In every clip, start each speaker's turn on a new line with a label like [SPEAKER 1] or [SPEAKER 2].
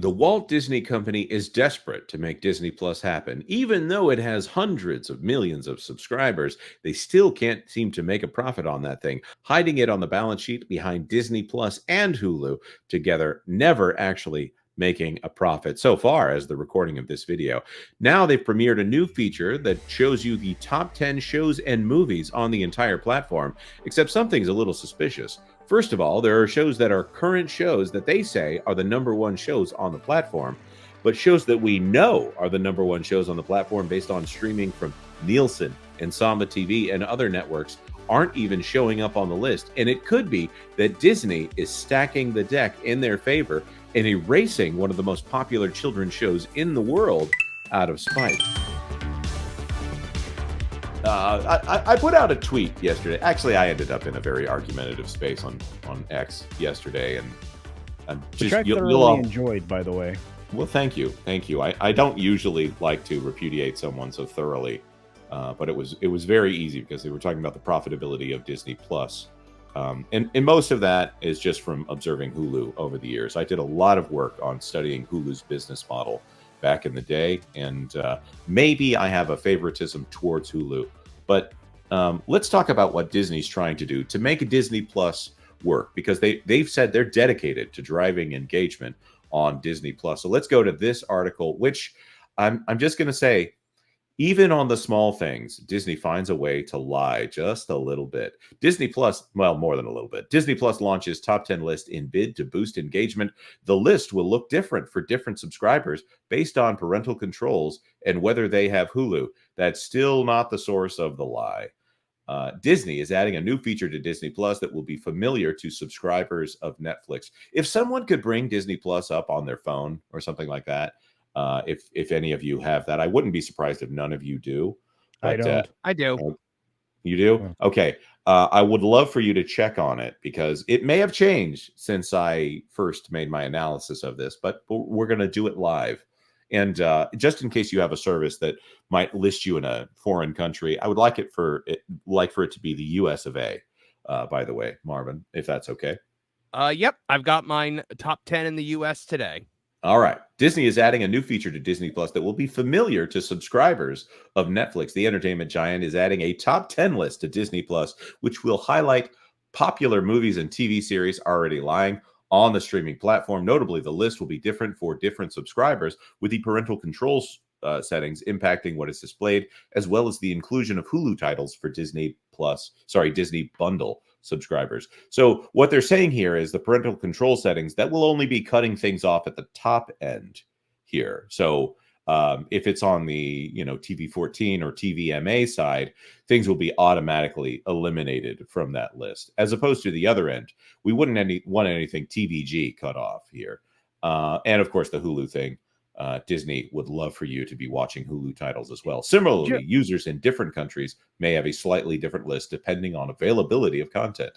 [SPEAKER 1] The Walt Disney Company is desperate to make Disney Plus happen. Even though it has hundreds of millions of subscribers, they still can't seem to make a profit on that thing, hiding it on the balance sheet behind Disney Plus and Hulu together, never actually making a profit so far as the recording of this video. Now they've premiered a new feature that shows you the top 10 shows and movies on the entire platform, except something's a little suspicious. First of all, there are shows that are current shows that they say are the #1 shows on the platform, but shows that we know are the #1 shows on the platform based on streaming from Nielsen and Samba TV and other networks aren't even showing up on the list. And it could be that Disney is stacking the deck in their favor and erasing one of the most popular children's shows in the world out of spite. I put out a tweet yesterday. Actually, I ended up in a very argumentative space on X yesterday, and I'm
[SPEAKER 2] Which
[SPEAKER 1] just
[SPEAKER 2] I thoroughly enjoyed, by the way.
[SPEAKER 1] Well, thank you. I don't usually like to repudiate someone so thoroughly, but it was very easy because they were talking about the profitability of Disney Plus, and most of that is just from observing Hulu over the years. I did a lot of work on studying Hulu's business model back in the day, and maybe I have a favoritism towards Hulu. But let's talk about what Disney's trying to do to make a Disney Plus work, because they've said they're dedicated to driving engagement on Disney Plus. So let's go to this article, which I'm just going to say, even on the small things, Disney finds a way to lie just a little bit. Disney Plus, well, more than a little bit. Disney Plus launches top 10 list in bid to boost engagement. The list will look different for different subscribers based on parental controls and whether they have Hulu. That's still not the source of the lie. Disney is adding a new feature to Disney Plus that will be familiar to subscribers of Netflix. If someone could bring Disney Plus up on their phone or something like that, if any of you have that, I wouldn't be surprised if none of you do. But,
[SPEAKER 2] I don't.
[SPEAKER 3] I do.
[SPEAKER 1] You do?
[SPEAKER 2] Yeah.
[SPEAKER 1] Okay. I would love for you to check on it because it may have changed since I first made my analysis of this, but we're going to do it live. And just in case you have a service that might list you in a foreign country, I would like for it to be the US of A. By the way, Marvin, if that's okay.
[SPEAKER 3] Yep, I've got mine top 10 in the US today.
[SPEAKER 1] All right. Disney is adding a new feature to Disney Plus that will be familiar to subscribers of Netflix. The entertainment giant is adding a top 10 list to Disney Plus, which will highlight popular movies and TV series already lying on the streaming platform. Notably, the list will be different for different subscribers, with the parental controls settings impacting what is displayed, as well as the inclusion of Hulu titles for Disney Bundle subscribers. So what they're saying here is the parental control settings that will only be cutting things off at the top end here. So if it's on the TV 14 or TVMA side, things will be automatically eliminated from that list, as opposed to the other end. We wouldn't want anything TVG cut off here. And of course, the Hulu thing. Disney would love for you to be watching Hulu titles as well. Similarly, users in different countries may have a slightly different list depending on availability of content.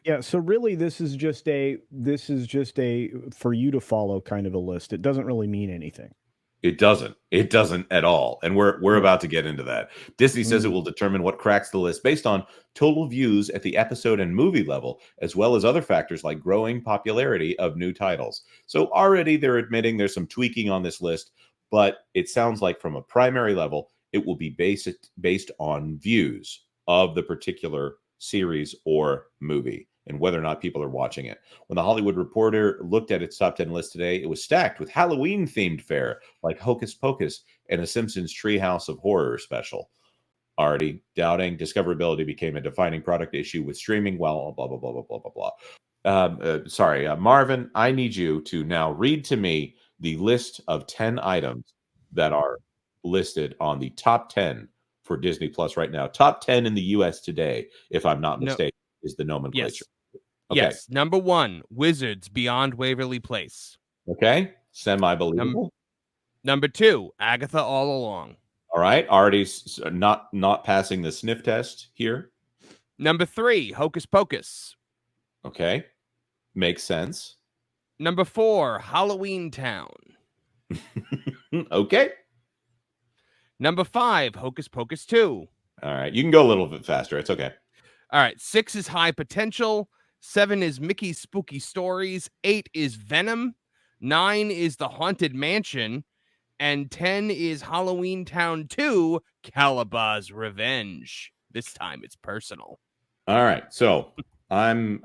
[SPEAKER 2] Yeah, so really this is just a for you to follow kind of a list. It doesn't really mean anything.
[SPEAKER 1] It doesn't at all. And we're about to get into that. Disney says it will determine what cracks the list based on total views at the episode and movie level, as well as other factors like growing popularity of new titles. So already they're admitting there's some tweaking on this list, but it sounds like from a primary level, it will be based on views of the particular series or movie and whether or not people are watching it. When the Hollywood Reporter looked at its top 10 list today, it was stacked with Halloween-themed fare like Hocus Pocus and a Simpsons Treehouse of Horror special. Already doubting discoverability became a defining product issue with streaming, well, blah, blah, blah, blah, blah, blah, blah. Sorry, Marvin, I need you to now read to me the list of 10 items that are listed on the top 10 for Disney Plus right now. Top 10 in the U.S. today, if I'm not mistaken, is the nomenclature.
[SPEAKER 3] Yes.
[SPEAKER 1] Okay.
[SPEAKER 3] Yes. Number 1, Wizards Beyond Waverly Place.
[SPEAKER 1] Okay. Semi-believable.
[SPEAKER 3] Number 2, Agatha All Along.
[SPEAKER 1] All right. Already not passing the sniff test here.
[SPEAKER 3] Number 3, Hocus Pocus.
[SPEAKER 1] Okay. Makes sense.
[SPEAKER 3] Number 4, Halloween Town.
[SPEAKER 1] Okay.
[SPEAKER 3] Number 5, Hocus Pocus 2.
[SPEAKER 1] All right. You can go a little bit faster. It's okay.
[SPEAKER 3] All right. 6 is High Potential. 7 is Mickey's Spooky Stories. 8 is Venom. 9 is The Haunted Mansion, and 10 is Halloween Town 2, Calabar's Revenge. This time it's personal.
[SPEAKER 1] All right, so I'm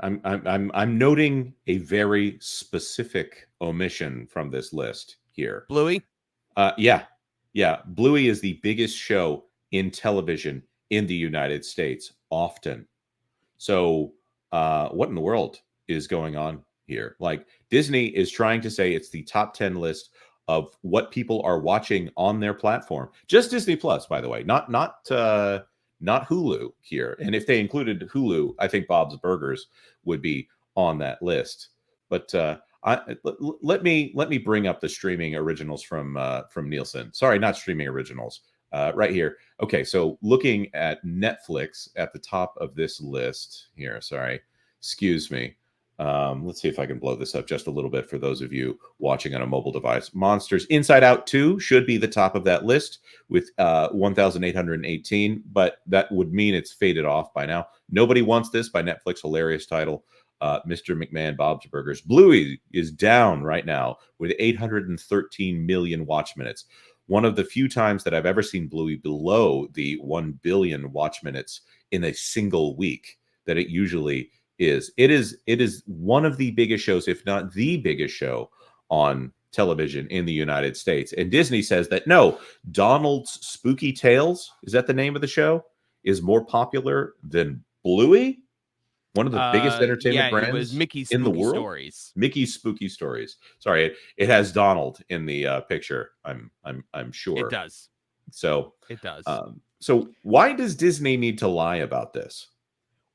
[SPEAKER 1] noting a very specific omission from this list here.
[SPEAKER 3] Bluey?
[SPEAKER 1] Yeah. Bluey is the biggest show in television in the United States, often. So, what in the world is going on here? Like, Disney is trying to say it's the top 10 list of what people are watching on their platform. Just Disney Plus, by the way, not Hulu here. And if they included Hulu, I think Bob's Burgers would be on that list. But let me bring up the streaming originals from Nielsen. Sorry, not streaming originals. Right here. Okay, so looking at Netflix at the top of this list here. Sorry, excuse me. Let's see if I can blow this up just a little bit for those of you watching on a mobile device. Monsters Inside Out 2 should be the top of that list with 1,818, but that would mean it's faded off by now. Nobody Wants This by Netflix, hilarious title. Mr. McMahon, Bob's Burgers. Bluey is down right now with 813 million watch minutes. One of the few times that I've ever seen Bluey below the 1 billion watch minutes in a single week that it usually is. It is one of the biggest shows, if not the biggest show on television in the United States. And Disney says that no, Donald's Spooky Tales, is that the name of the show, is more popular than Bluey? One of the biggest entertainment brands
[SPEAKER 3] it was Mickey's Spooky
[SPEAKER 1] in the world.
[SPEAKER 3] Stories.
[SPEAKER 1] Mickey's Spooky Stories. Sorry, it has Donald in the picture. I'm sure
[SPEAKER 3] it does.
[SPEAKER 1] So
[SPEAKER 3] it does.
[SPEAKER 1] So why does Disney need to lie about this?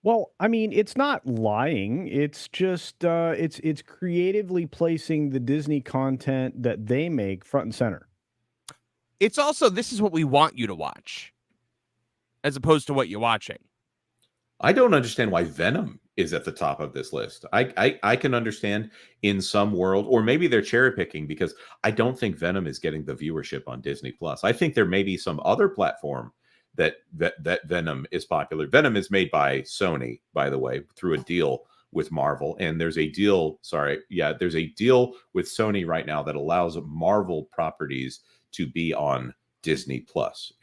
[SPEAKER 2] Well, I mean, it's not lying. It's just it's creatively placing the Disney content that they make front and center.
[SPEAKER 3] It's also, this is what we want you to watch, as opposed to what you're watching.
[SPEAKER 1] I don't understand why Venom is at the top of this list. I can understand in some world, or maybe they're cherry picking, because I don't think Venom is getting the viewership on Disney Plus. I think there may be some other platform that Venom is popular. Venom is made by Sony, by the way, through a deal with Marvel. And there's a deal, there's a deal with Sony right now that allows Marvel properties to be on Disney Plus.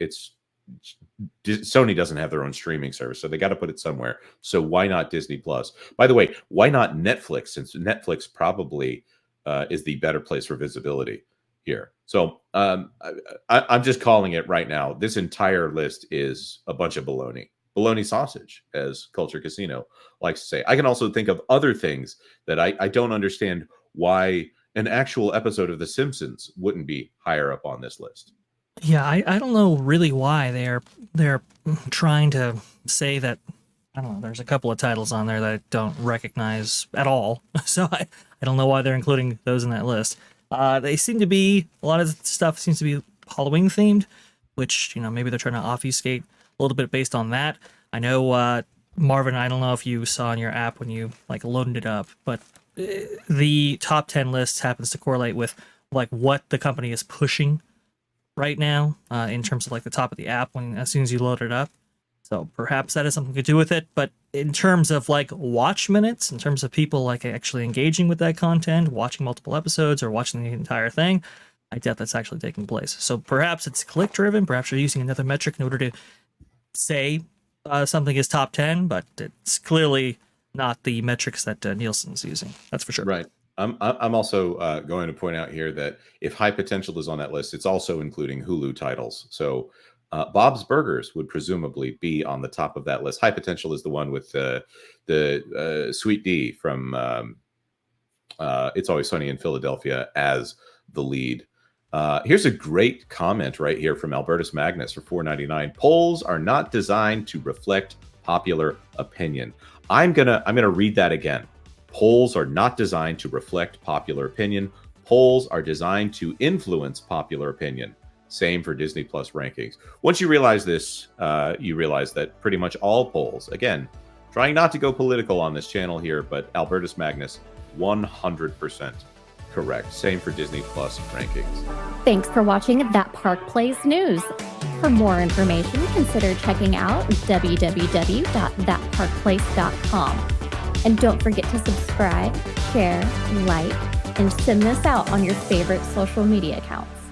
[SPEAKER 1] Sony doesn't have their own streaming service, so they got to put it somewhere. So why not Disney Plus? By the way, why not Netflix? Since Netflix probably is the better place for visibility here. So I'm just calling it right now. This entire list is a bunch of baloney sausage, as Culture Casino likes to say. I can also think of other things that I don't understand why an actual episode of The Simpsons wouldn't be higher up on this list.
[SPEAKER 4] Yeah, I don't know really why they're trying to say that. I don't know. There's a couple of titles on there that I don't recognize at all, so I don't know why they're including those in that list. They seem to be, a lot of stuff seems to be Halloween themed, which, maybe they're trying to obfuscate a little bit based on that. I know, Marvin, I don't know if you saw in your app when you loaded it up, but the top 10 list happens to correlate with what the company is pushing right now in terms of the top of the app as soon as you load it up. So perhaps that has something to do with it. But in terms of watch minutes, in terms of people actually engaging with that content, watching multiple episodes or watching the entire thing, I doubt that's actually taking place. So perhaps it's click driven. Perhaps you're using another metric in order to say something is top 10, but it's clearly not the metrics that Nielsen's using. That's for sure.
[SPEAKER 1] Right. I'm also going to point out here that if High Potential is on that list, it's also including Hulu titles. So Bob's Burgers would presumably be on the top of that list. High Potential is the one with the Sweet D from It's Always Sunny in Philadelphia as the lead. Here's a great comment right here from Albertus Magnus for $4.99. Polls are not designed to reflect popular opinion. I'm gonna read that again. Polls are not designed to reflect popular opinion. Polls are designed to influence popular opinion. Same for Disney Plus rankings. Once you realize this, you realize that pretty much all polls, again, trying not to go political on this channel here, but Albertus Magnus, 100% correct. Same for Disney Plus rankings.
[SPEAKER 5] Thanks for watching That Park Plays News. For more information, consider checking out www.thatparkplace.com. And don't forget to subscribe, share, like, and send this out on your favorite social media accounts.